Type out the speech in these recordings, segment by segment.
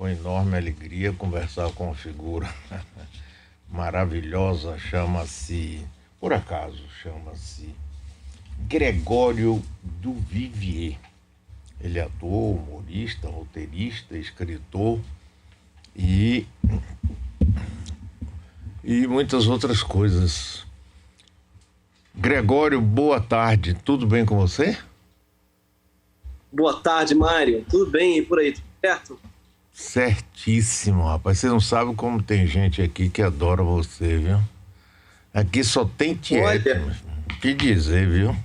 com enorme alegria conversar com uma figura maravilhosa, por acaso, chama-se Gregório do Vivier. Ele é ator, humorista, roteirista, escritor e muitas outras coisas. Gregório, boa tarde. Tudo bem com você? Boa tarde, Mário. Tudo bem e por aí, tudo certo? Certíssimo, rapaz. Você não sabe como tem gente aqui que adora você, viu? Aqui só tem tiete. Que dizer, viu?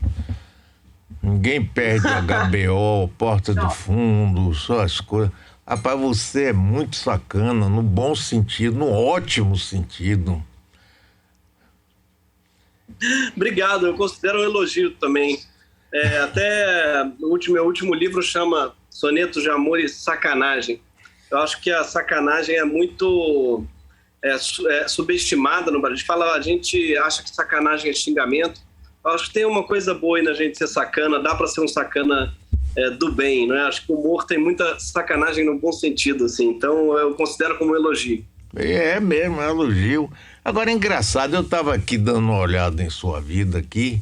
Ninguém perde HBO, Porta do Fundo, só as coisas. Rapaz, você é muito sacana, no bom sentido, no ótimo sentido. Obrigado, eu considero um elogio também. Até meu último livro chama Sonetos de Amor e Sacanagem. Eu acho que a sacanagem é muito subestimada no Brasil. A gente acha que sacanagem é xingamento. Eu acho que tem uma coisa boa aí na gente ser sacana, dá para ser um sacana do bem, não é? Acho que o humor tem muita sacanagem no bom sentido, assim. Então eu considero como um elogio. É mesmo, é um elogio. Agora, engraçado, eu estava aqui dando uma olhada em sua vida aqui,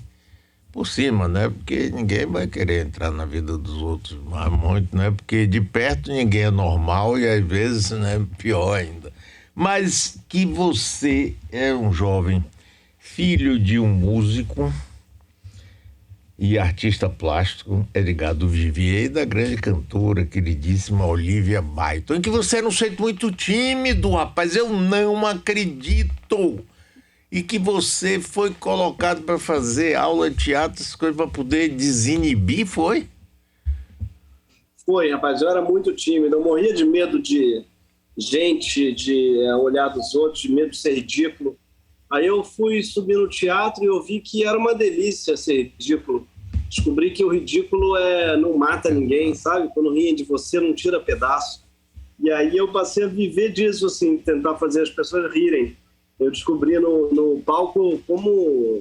por cima, né? Porque ninguém vai querer entrar na vida dos outros mais muito, né? Porque de perto ninguém é normal e às vezes, né, pior ainda. Mas que você é um jovem filho de um músico e artista plástico, Edgar do Vivier, e da grande cantora queridíssima Olivia Byton, que você era um sujeito muito tímido, rapaz, eu não acredito. E que você foi colocado para fazer aula de teatro, essas coisas, para poder desinibir, foi? Foi, rapaz, eu era muito tímido, eu morria de medo de gente, de olhar dos outros, de medo de ser ridículo. Aí eu fui subir no teatro e eu vi que era uma delícia ser ridículo. Descobri que o ridículo não mata ninguém, sabe? Quando riem de você, não tira pedaço. E aí eu passei a viver disso, assim, tentar fazer as pessoas rirem. Eu descobri no palco como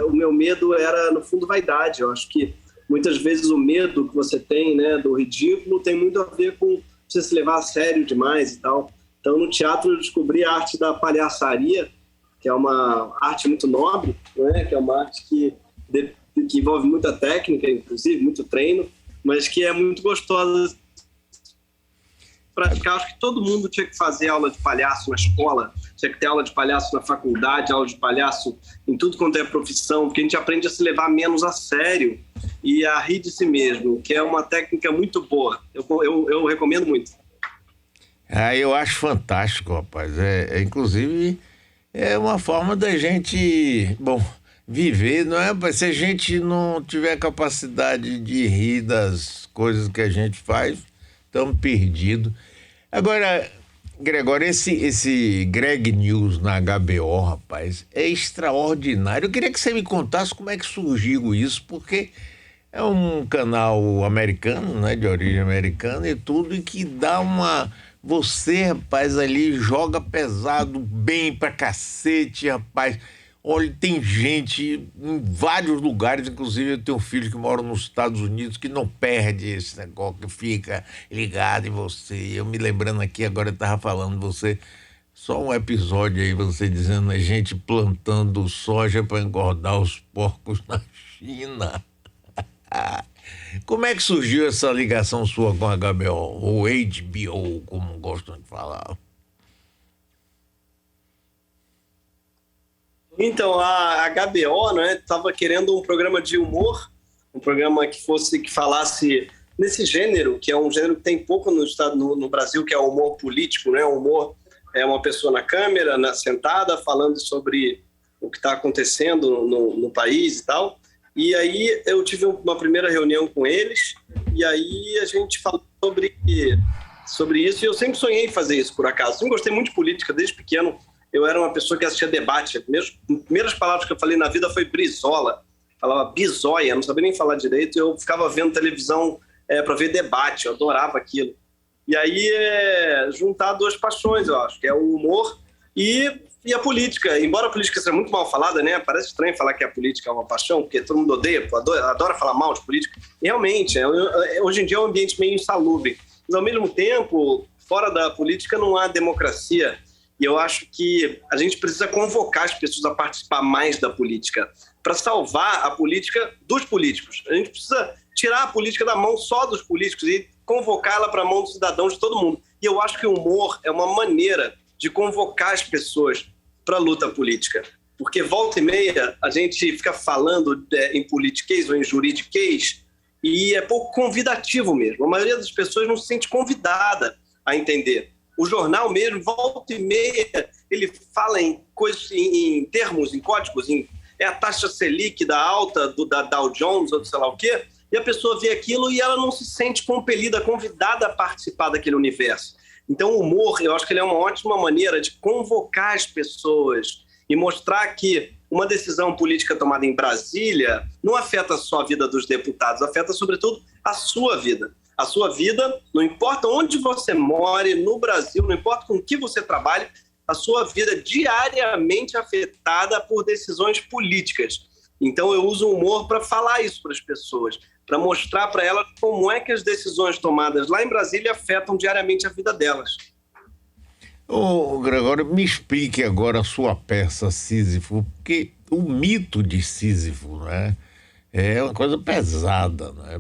o meu medo era, no fundo, vaidade. Eu acho que muitas vezes o medo que você tem, né, do ridículo tem muito a ver com você se levar a sério demais e tal. Então, no teatro, eu descobri a arte da palhaçaria, que é uma arte muito nobre, né? Que é uma arte que envolve muita técnica, inclusive, muito treino, mas que é muito gostosa praticar. Acho que todo mundo tinha que fazer aula de palhaço na escola, tinha que ter aula de palhaço na faculdade, aula de palhaço em tudo quanto é profissão, porque a gente aprende a se levar menos a sério e a rir de si mesmo, que é uma técnica muito boa. Eu recomendo muito. Eu acho fantástico, rapaz. Inclusive, é uma forma da gente, viver, não é? Se a gente não tiver capacidade de rir das coisas que a gente faz, estamos perdidos. Agora, Gregório, esse Greg News na HBO, rapaz, é extraordinário. Eu queria que você me contasse como é que surgiu isso, porque é um canal americano, né, de origem americana e tudo, e que dá uma... Você, rapaz, ali joga pesado bem pra cacete, rapaz. Olha, tem gente em vários lugares, inclusive eu tenho um filho que mora nos Estados Unidos que não perde esse negócio, que fica ligado em você. Eu me lembrando aqui, agora eu estava falando de você, só um episódio aí, você dizendo a gente plantando soja para engordar os porcos na China. Como é que surgiu essa ligação sua com a HBO, ou HBO, como gostam de falar? Então, a HBO, né, estava querendo um programa de humor, um programa que falasse nesse gênero, que é um gênero que tem pouco no Brasil, que é o humor político, né? O humor é uma pessoa na câmera, sentada, falando sobre o que está acontecendo no país e tal. E aí eu tive uma primeira reunião com eles, e aí a gente falou sobre isso, e eu sempre sonhei em fazer isso, por acaso. Sempre gostei muito de política, desde pequeno. Eu era uma pessoa que assistia debate. As primeiras palavras que eu falei na vida foi Brizola. Falava bizóia, não sabia nem falar direito. Eu ficava vendo televisão para ver debate, eu adorava aquilo. E aí juntar duas paixões, eu acho, que é o humor e a política. Embora a política seja muito mal falada, né? Parece estranho falar que a política é uma paixão, porque todo mundo odeia, adora falar mal de política. E realmente, hoje em dia é um ambiente meio insalubre. Mas, ao mesmo tempo, fora da política não há democracia. E eu acho que a gente precisa convocar as pessoas a participar mais da política, para salvar a política dos políticos. A gente precisa tirar a política da mão só dos políticos e convocá-la para a mão dos cidadãos, de todo mundo. E eu acho que o humor é uma maneira de convocar as pessoas para a luta política. Porque volta e meia a gente fica falando em politiquês ou em juridiquês e é pouco convidativo mesmo. A maioria das pessoas não se sente convidada a entender. O jornal mesmo, volta e meia, ele fala em coisas, em termos, em códigos, é a taxa Selic da alta da Dow Jones ou sei lá o quê, e a pessoa vê aquilo e ela não se sente compelida, convidada a participar daquele universo. Então o humor, eu acho que ele é uma ótima maneira de convocar as pessoas e mostrar que uma decisão política tomada em Brasília não afeta só a vida dos deputados, afeta sobretudo a sua vida. A sua vida, não importa onde você more no Brasil, não importa com que você trabalhe, a sua vida é diariamente afetada por decisões políticas. Então eu uso o humor para falar isso para as pessoas, para mostrar para elas como é que as decisões tomadas lá em Brasília afetam diariamente a vida delas. Ô, Gregório, me explique agora a sua peça Sísifo, porque o mito de Sísifo, não é? É uma coisa pesada, né?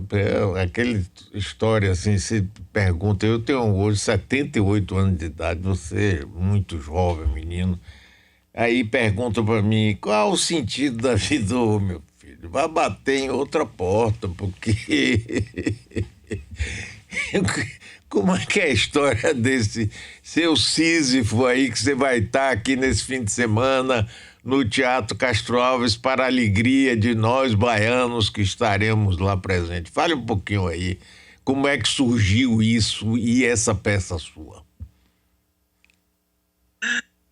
É aquela história assim, se pergunta, eu tenho hoje 78 anos de idade, você é muito jovem, menino, aí pergunta para mim, qual o sentido da vida, ô, meu filho? Vai bater em outra porta, porque... Como é que é a história desse seu Sísifo aí, que você vai estar aqui nesse fim de semana no Teatro Castro Alves para a alegria de nós baianos que estaremos lá presentes? Fale um pouquinho aí, como é que surgiu isso e essa peça sua?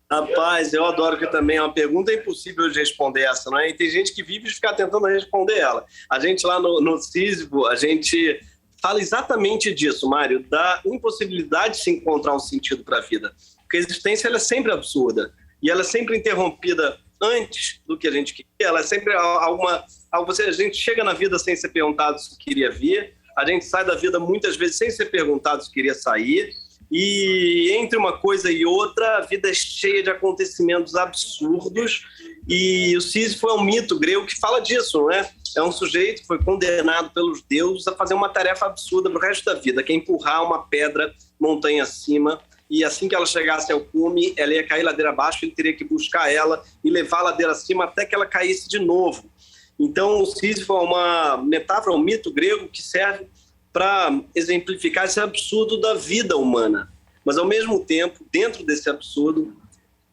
Rapaz, eu adoro que também é uma pergunta impossível de responder essa, não é? E tem gente que vive de ficar tentando responder ela. A gente lá no Sísifo, a gente fala exatamente disso, Mário, da impossibilidade de se encontrar um sentido para a vida. Porque a existência ela é sempre absurda e ela é sempre interrompida antes do que a gente queria. Ela é sempre a gente chega na vida sem ser perguntado se queria vir, a gente sai da vida muitas vezes sem ser perguntado se queria sair, e entre uma coisa e outra a vida é cheia de acontecimentos absurdos. E o Sísifo é um mito grego que fala disso, não é? É um sujeito que foi condenado pelos deuses a fazer uma tarefa absurda pro resto da vida, que é empurrar uma pedra montanha acima, e assim que ela chegasse ao cume, ela ia cair ladeira abaixo, ele teria que buscar ela e levar a ladeira acima até que ela caísse de novo. Então o Sísifo é uma metáfora, um mito grego que serve para exemplificar esse absurdo da vida humana. Mas ao mesmo tempo, dentro desse absurdo,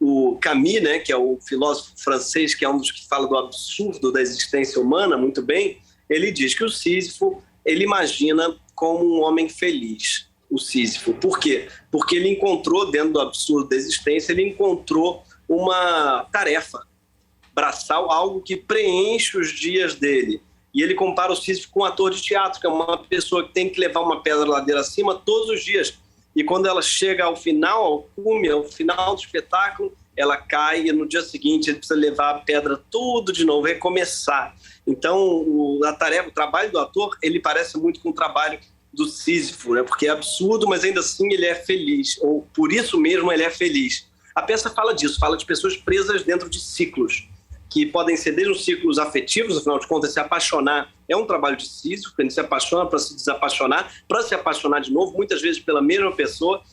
o Camus, né, que é o filósofo francês, que é um dos que fala do absurdo da existência humana, muito bem, ele diz que o Sísifo, ele imagina como um homem feliz, o Sísifo. Por quê? Porque ele encontrou, dentro do absurdo da existência, ele encontrou uma tarefa braçal, algo que preenche os dias dele. E ele compara o Sísifo com um ator de teatro, que é uma pessoa que tem que levar uma pedra ladeira acima todos os dias. E quando ela chega ao final, ao cume, ao final do espetáculo, ela cai e no dia seguinte ele precisa levar a pedra tudo de novo, recomeçar. Então, o trabalho do ator, ele parece muito com o trabalho do Sísifo, né? Porque é absurdo, mas ainda assim ele é feliz, ou por isso mesmo ele é feliz. A peça fala disso, fala de pessoas presas dentro de ciclos, que podem ser desde os ciclos afetivos, afinal de contas, se apaixonar é um trabalho de Sísifo, a gente se apaixona para se desapaixonar, para se apaixonar de novo, muitas vezes pela mesma pessoa.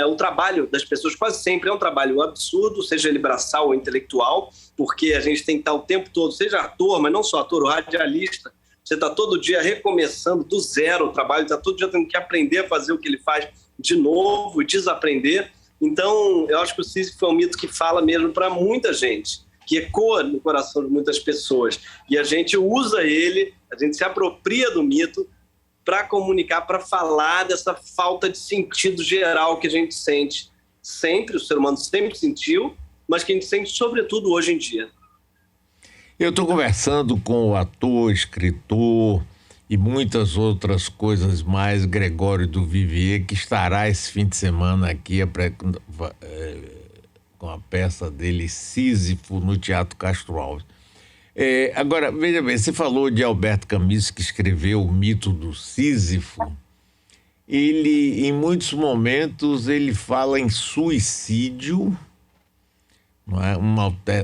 O trabalho das pessoas quase sempre é um trabalho absurdo, seja ele braçal ou intelectual, porque a gente tem que estar o tempo todo, seja ator, mas não só ator, o radialista, você está todo dia recomeçando do zero o trabalho, está todo dia tendo que aprender a fazer o que ele faz de novo, desaprender. Então, eu acho que o Sísifo é um mito que fala mesmo para muita gente, que ecoa no coração de muitas pessoas. E a gente usa ele, a gente se apropria do mito para comunicar, para falar dessa falta de sentido geral que a gente sente sempre, o ser humano sempre sentiu, mas que a gente sente sobretudo hoje em dia. Eu estou conversando com o ator, escritor e muitas outras coisas mais, Gregório do Vivier, que estará esse fim de semana aqui com a peça dele, Sísifo, no Teatro Castro Alves. Agora, veja bem, você falou de Albert Camus, que escreveu o mito do Sísifo, ele, em muitos momentos, ele fala em suicídio, não é?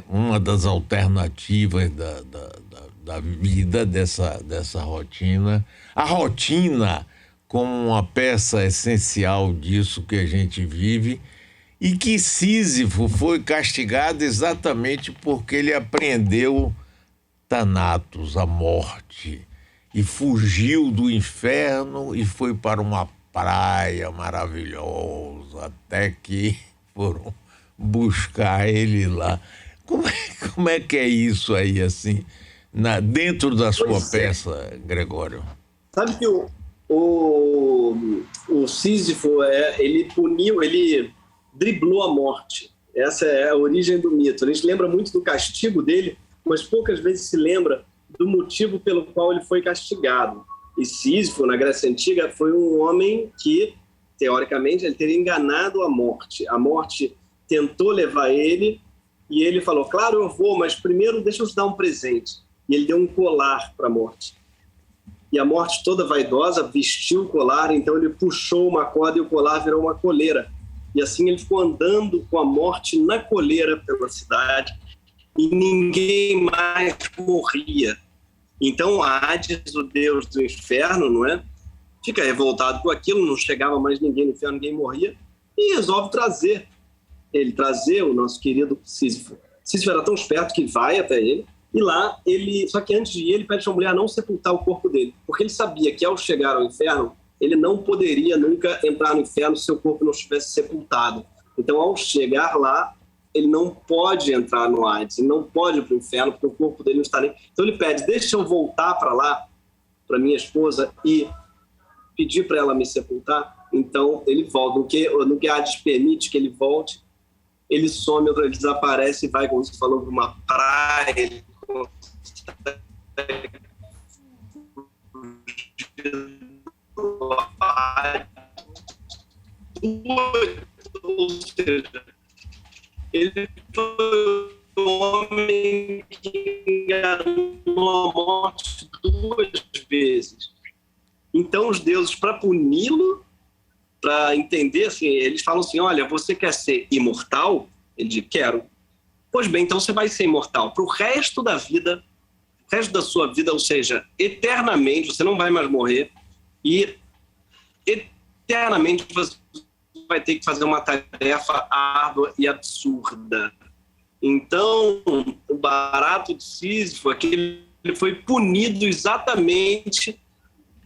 Uma das alternativas da vida, dessa rotina. A rotina como uma peça essencial disso que a gente vive, e que Sísifo foi castigado exatamente porque ele apreendeu Thanatos, a morte, e fugiu do inferno e foi para uma praia maravilhosa, até que foram buscar ele lá. Como é que é isso aí, assim, dentro da sua peça, Gregório? Sabe que o Sísifo, ele driblou a morte. Essa é a origem do mito. A gente lembra muito do castigo dele, mas poucas vezes se lembra do motivo pelo qual ele foi castigado. E Sísifo, na Grécia Antiga, foi um homem que, teoricamente, ele teria enganado a morte. A morte tentou levar ele e ele falou, claro, eu vou, mas primeiro deixa eu te dar um presente. E ele deu um colar para a morte. E a morte, toda vaidosa, vestiu o colar, então ele puxou uma corda e o colar virou uma coleira. E assim ele ficou andando com a morte na coleira pela cidade e ninguém mais morria. Então Hades, o deus do inferno, não é? Fica revoltado com aquilo, não chegava mais ninguém no inferno, ninguém morria, e resolve trazer o nosso querido Sísifo. Sísifo era tão esperto que vai até ele, e lá só que antes de ir, ele pede para a mulher não sepultar o corpo dele, porque ele sabia que ao chegar ao inferno, ele não poderia nunca entrar no inferno se seu corpo não estivesse sepultado. Então, ao chegar lá, ele não pode entrar no Hades, ele não pode ir para o inferno, porque o corpo dele não está nem... Então ele pede, deixa eu voltar para lá, para minha esposa, e pedir para ela me sepultar. Então ele volta, no que Hades permite que ele volte, ele some, ele desaparece e vai, como você falou, para uma praia, ele ou seja, ele foi um homem que enganou a morte 2 vezes. Então os deuses, para puni-lo, para entender, assim, eles falam assim, olha, você quer ser imortal? Ele diz, quero. Pois bem, então você vai ser imortal para o resto da vida, o resto da sua vida, ou seja, eternamente, você não vai mais morrer, e eternamente você vai ter que fazer uma tarefa árdua e absurda. Então, o barato de Sísifo é que ele foi punido exatamente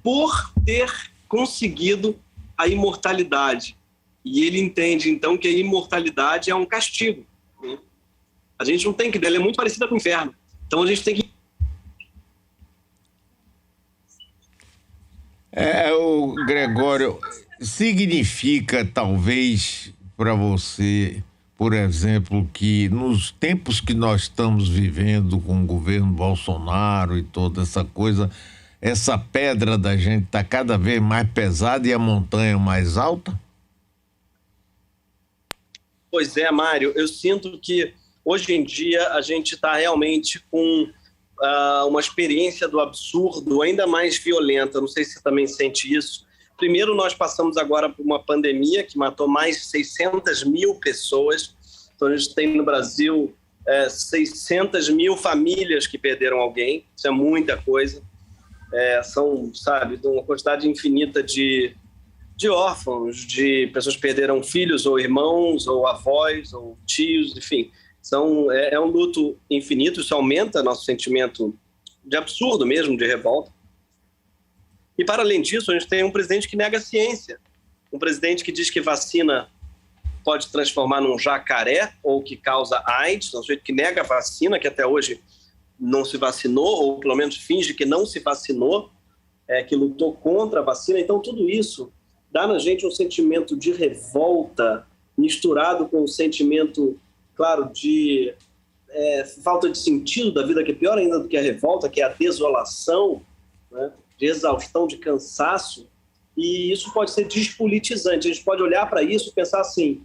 por ter conseguido a imortalidade. E ele entende, então, que a imortalidade é um castigo. A gente não tem que... Ela é muito parecida com o inferno. Então, a gente tem que... O Gregório, significa, talvez, para você, por exemplo, que nos tempos que nós estamos vivendo com o governo Bolsonaro e toda essa coisa, essa pedra da gente está cada vez mais pesada e a montanha mais alta? Pois é, Mário, eu sinto que hoje em dia a gente está realmente com uma experiência do absurdo ainda mais violenta. Não sei se você também sente isso. Primeiro, nós passamos agora por uma pandemia que matou mais de 600 mil pessoas. Então, a gente tem no Brasil 600 mil famílias que perderam alguém. Isso é muita coisa. São, sabe, uma quantidade infinita de órfãos, de pessoas que perderam filhos ou irmãos, ou avós, ou tios, enfim. É um luto infinito, isso aumenta nosso sentimento de absurdo mesmo, de revolta. E, para além disso, a gente tem um presidente que nega a ciência. Um presidente que diz que vacina pode transformar num jacaré ou que causa AIDS, um sujeito que nega a vacina, que até hoje não se vacinou, ou pelo menos finge que não se vacinou, que lutou contra a vacina. Então, tudo isso dá na gente um sentimento de revolta misturado com um sentimento, claro, de falta de sentido da vida, que é pior ainda do que a revolta, que é a desolação, né? De exaustão, de cansaço, e isso pode ser despolitizante. A gente pode olhar para isso e pensar assim,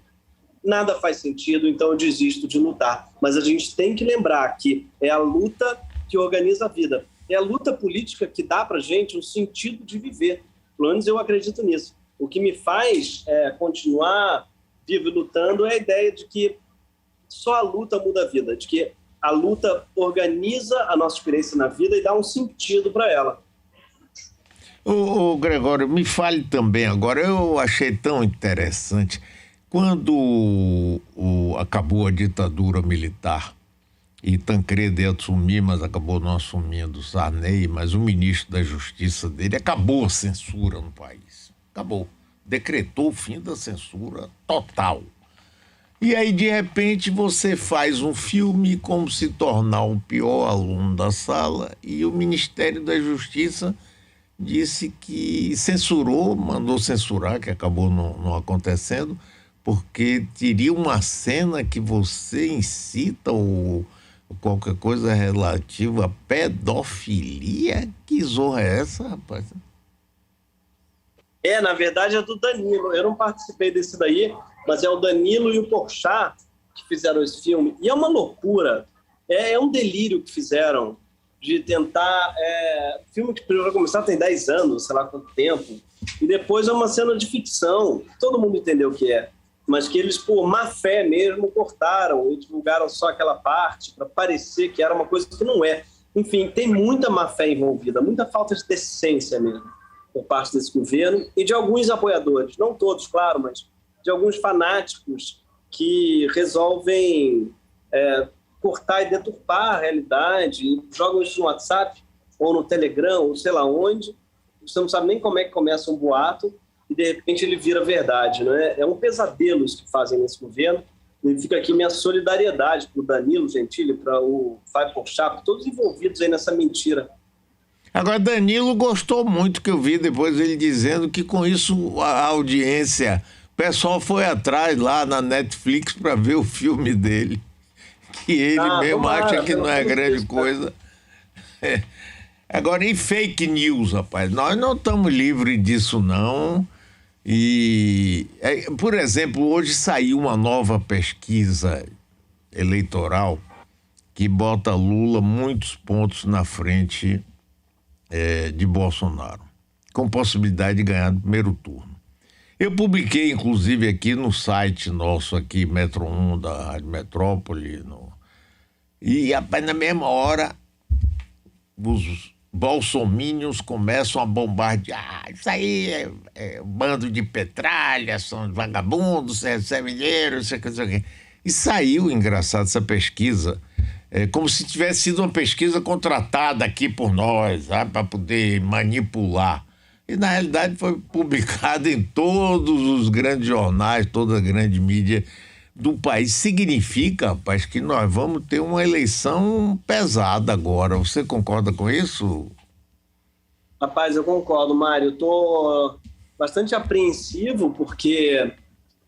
nada faz sentido, então eu desisto de lutar. Mas a gente tem que lembrar que é a luta que organiza a vida. É a luta política que dá para a gente um sentido de viver. Pelo menos eu acredito nisso. O que me faz continuar vivo e lutando é a ideia de que só a luta muda a vida, de que a luta organiza a nossa experiência na vida e dá um sentido para ela. Ô, Gregório, me fale também agora, eu achei tão interessante, quando acabou a ditadura militar e Tancredo ia assumir, mas acabou não assumindo, Sarney, mas o ministro da Justiça dele acabou a censura no país, acabou, decretou o fim da censura total. E aí, de repente, você faz um filme como se tornar o pior aluno da sala e o Ministério da Justiça disse que censurou, mandou censurar, que acabou não acontecendo, porque teria uma cena que você incita ou qualquer coisa relativa à pedofilia. Que zorra é essa, rapaz? Na verdade é do Danilo. Eu não participei desse daí, mas é o Danilo e o Porchat que fizeram esse filme. E é uma loucura, é um delírio que fizeram de tentar... O filme que vai começar tem 10 anos, sei lá quanto tempo, e depois é uma cena de ficção, todo mundo entendeu o que é, mas que eles, por má fé mesmo, cortaram e divulgaram só aquela parte para parecer que era uma coisa que não é. Enfim, tem muita má fé envolvida, muita falta de decência mesmo por parte desse governo e de alguns apoiadores, não todos, claro, mas de alguns fanáticos que resolvem cortar e deturpar a realidade, e jogam isso no WhatsApp ou no Telegram ou sei lá onde, você não sabe nem como é que começa um boato e de repente ele vira verdade, né? É um pesadelo isso que fazem nesse governo. E fica aqui minha solidariedade para o Danilo Gentili, para o Fábio Porchat, todos envolvidos aí nessa mentira. Agora, Danilo gostou muito, que eu vi depois ele dizendo que com isso a audiência, o pessoal foi atrás lá na Netflix para ver o filme dele, que ele mesmo acha que não é grande coisa. Agora, em fake news, rapaz, nós não estamos livres disso, não. E, por exemplo, hoje saiu uma nova pesquisa eleitoral que bota Lula muitos pontos na frente de Bolsonaro, com possibilidade de ganhar no primeiro turno. Eu publiquei, inclusive, aqui no site nosso, aqui, Metro 1, da Rádio Metrópole, e, rapaz, na mesma hora, os bolsominions começam a bombardear. Isso aí é um bando de petralha, são vagabundos, você recebe dinheiro, não sei o que. E saiu, engraçado, essa pesquisa, como se tivesse sido uma pesquisa contratada aqui por nós, para poder manipular. E, na realidade, foi publicada em todos os grandes jornais, toda a grande mídia do país. Significa, rapaz, que nós vamos ter uma eleição pesada agora. Você concorda com isso? Rapaz, eu concordo, Mário. Eu estou bastante apreensivo porque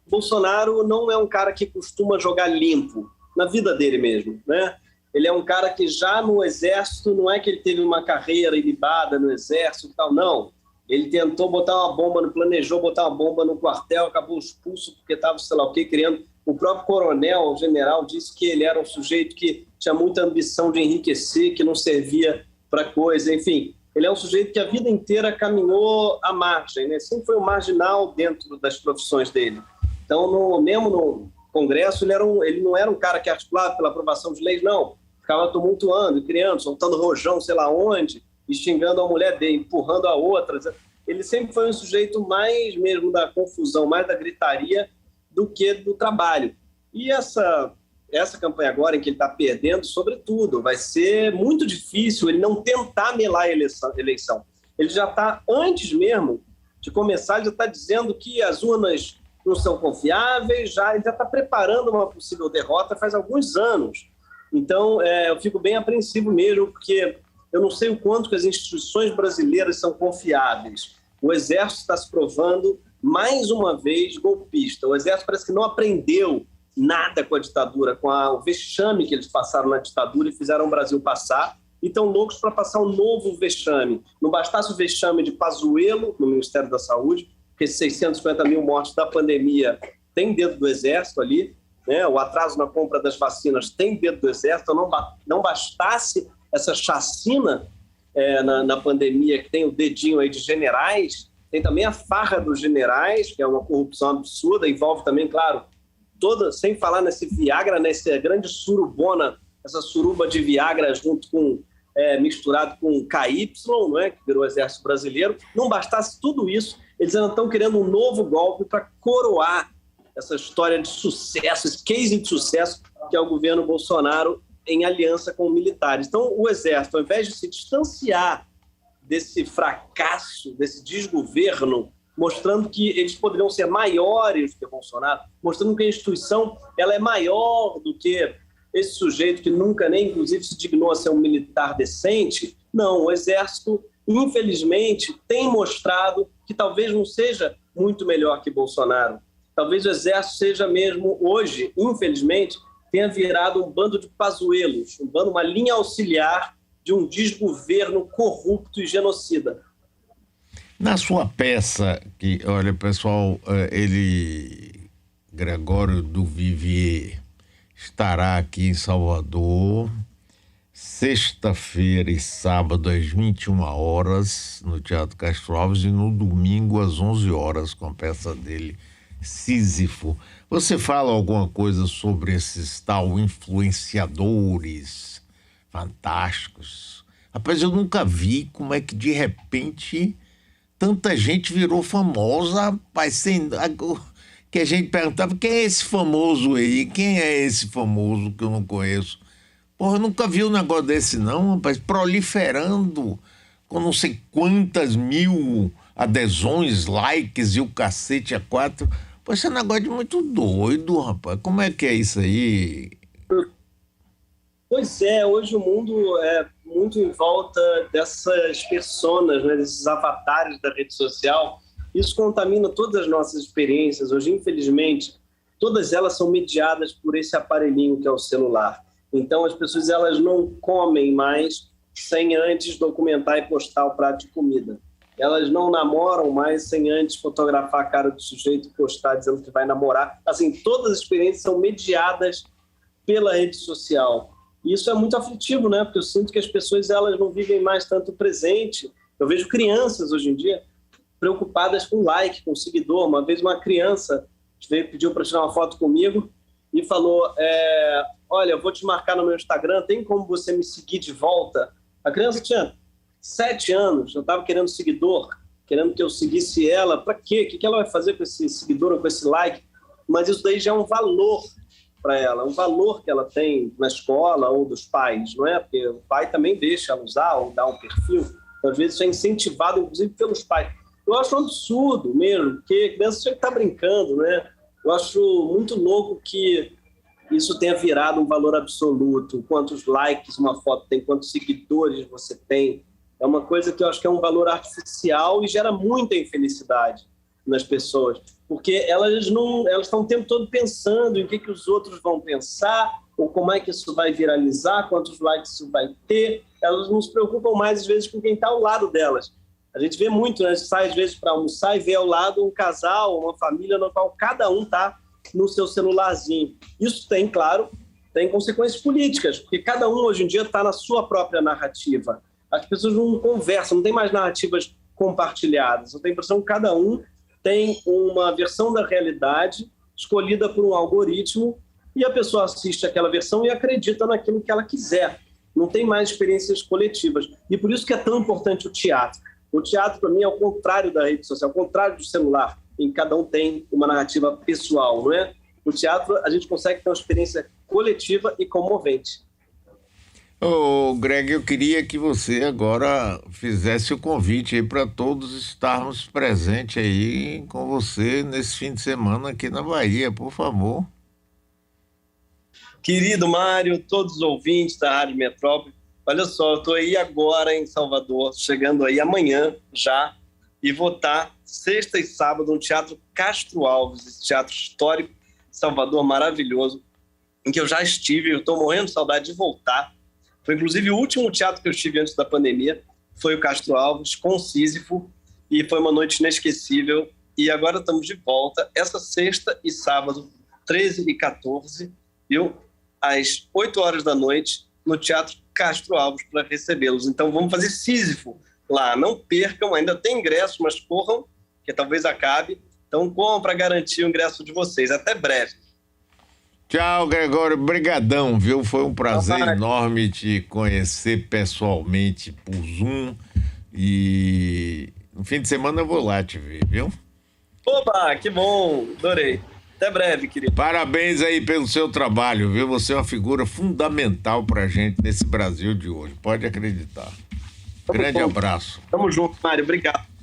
Bolsonaro não é um cara que costuma jogar limpo na vida dele mesmo, né? Ele é um cara que já no Exército, não é que ele teve uma carreira ilibada no Exército e tal, não. Ele tentou botar uma bomba, planejou botar uma bomba no quartel, acabou expulso porque estava, sei lá o quê, querendo... O próprio coronel, o general, disse que ele era um sujeito que tinha muita ambição de enriquecer, que não servia para coisa, enfim. Ele é um sujeito que a vida inteira caminhou à margem, né? Sempre foi um marginal dentro das profissões dele. Então, mesmo no Congresso, ele não era um cara que articulava pela aprovação de leis, não. Ficava tumultuando, criando, soltando rojão, sei lá onde, e xingando a mulher dele, empurrando a outra. Ele sempre foi um sujeito mais mesmo da confusão, mais da gritaria, do que do trabalho. E essa campanha agora, em que ele está perdendo, sobretudo, vai ser muito difícil ele não tentar melar a eleição. Ele já está, antes mesmo de começar, ele já está dizendo que as urnas não são confiáveis, ele já está preparando uma possível derrota faz alguns anos. Então, eu fico bem apreensivo mesmo, porque eu não sei o quanto que as instituições brasileiras são confiáveis. O Exército está se provando mais uma vez golpista. O Exército parece que não aprendeu nada com a ditadura, com o vexame que eles passaram na ditadura e fizeram o Brasil passar, e estão loucos para passar um novo vexame. Não bastasse o vexame de Pazuello no Ministério da Saúde, porque esses 650 mil mortes da pandemia tem dedo do Exército ali, né? O atraso na compra das vacinas tem dedo do Exército. Não bastasse essa chacina na pandemia, que tem o dedinho aí de generais Tem também a farra dos generais, que é uma corrupção absurda, envolve também, claro, sem falar nesse Viagra, nessa grande surubona, essa suruba de Viagra junto com, misturado com KY, não é? Que virou o Exército Brasileiro. Não bastasse tudo isso, eles ainda estão querendo um novo golpe para coroar essa história de sucesso, esse case de sucesso que é o governo Bolsonaro em aliança com militares. Então, o Exército, ao invés de se distanciar desse fracasso, desse desgoverno, mostrando que eles poderiam ser maiores do que Bolsonaro, mostrando que a instituição ela é maior do que esse sujeito que nunca nem, inclusive, se dignou a ser um militar decente. Não, o Exército, infelizmente, tem mostrado que talvez não seja muito melhor que Bolsonaro. Talvez o Exército seja mesmo, hoje, infelizmente, tenha virado um bando de pazuelos, uma linha auxiliar de um desgoverno corrupto e genocida. Na sua peça, que, olha, pessoal, Gregório do Vivier, estará aqui em Salvador, sexta-feira e sábado às 21 horas, no Teatro Castro Alves, e no domingo às 11 horas, com a peça dele, Sísifo. Você fala alguma coisa sobre esses tal influenciadores fantásticos? Rapaz, eu nunca vi como é que de repente tanta gente virou famosa, rapaz, que a gente perguntava, quem é esse famoso aí? Quem é esse famoso que eu não conheço? Porra, eu nunca vi um negócio desse não, rapaz, proliferando com não sei quantas mil adesões, likes e o cacete a quatro. Pô, esse é um negócio muito doido, rapaz. Como é que é isso aí? Pois é, hoje o mundo é muito em volta dessas personas, né, desses avatares da rede social. Isso contamina todas as nossas experiências. Hoje, infelizmente, todas elas são mediadas por esse aparelhinho que é o celular. Então, as pessoas elas não comem mais sem antes documentar e postar o prato de comida. Elas não namoram mais sem antes fotografar a cara do sujeito e postar dizendo que vai namorar. Assim, todas as experiências são mediadas pela rede social. E isso é muito aflitivo, né? Porque eu sinto que as pessoas elas não vivem mais tanto o presente. Eu vejo crianças hoje em dia preocupadas com like, com seguidor. Uma vez uma criança pediu para tirar uma foto comigo e falou, olha, eu vou te marcar no meu Instagram, tem como você me seguir de volta? A criança tinha 7 anos, eu estava querendo seguidor, querendo que eu seguisse ela. Para quê? O que ela vai fazer com esse seguidor ou com esse like? Mas isso daí já é um valor para ela, um valor que ela tem na escola ou dos pais, não é? Porque o pai também deixa ela usar ou dar um perfil. Então, às vezes isso é incentivado, inclusive, pelos pais. Eu acho um absurdo mesmo, porque a criança já está brincando, né? Eu acho muito louco que isso tenha virado um valor absoluto. Quantos likes uma foto tem, quantos seguidores você tem. É uma coisa que eu acho que é um valor artificial e gera muita infelicidade nas pessoas, porque elas estão o tempo todo pensando em o que os outros vão pensar, ou como é que isso vai viralizar, quantos likes isso vai ter. Elas não se preocupam mais, às vezes, com quem está ao lado delas. A gente vê muito, né? A gente sai, às vezes, para almoçar e vê ao lado um casal, uma família no qual cada um está no seu celularzinho. Isso tem, claro, tem consequências políticas, porque cada um, hoje em dia, está na sua própria narrativa. As pessoas não conversam, não tem mais narrativas compartilhadas. Eu tenho a impressão que cada um tem uma versão da realidade escolhida por um algoritmo e a pessoa assiste aquela versão e acredita naquilo que ela quiser. Não tem mais experiências coletivas. E por isso que é tão importante o teatro. O teatro, para mim, é o contrário da rede social, é o contrário do celular, em que cada um tem uma narrativa pessoal, não é? No teatro, a gente consegue ter uma experiência coletiva e comovente. Ô, Greg, eu queria que você agora fizesse o convite aí para todos estarmos presentes aí com você nesse fim de semana aqui na Bahia, por favor. Querido Mário, todos os ouvintes da Rádio Metrópole, olha só, eu estou aí agora em Salvador, chegando aí amanhã já, e vou estar sexta e sábado no Teatro Castro Alves, esse teatro histórico de Salvador maravilhoso, em que eu já estive, eu estou morrendo de saudade de voltar. Foi, inclusive, o último teatro que eu estive antes da pandemia, foi o Castro Alves, com Sísifo, e foi uma noite inesquecível. E agora estamos de volta, essa sexta e sábado, 13 e 14, às 8 horas da noite, no Teatro Castro Alves, para recebê-los. Então, vamos fazer Sísifo lá. Não percam, ainda tem ingressos, mas corram porque talvez acabe. Então, como para garantir o ingresso de vocês? Até breve. Tchau, Gregório. Brigadão, viu? Foi um prazer enorme te conhecer pessoalmente por Zoom. E no fim de semana eu vou lá te ver, viu? Oba, que bom. Adorei. Até breve, querido. Parabéns aí pelo seu trabalho, viu? Você é uma figura fundamental pra gente nesse Brasil de hoje. Pode acreditar. Grande abraço. Tamo junto, Mário. Obrigado.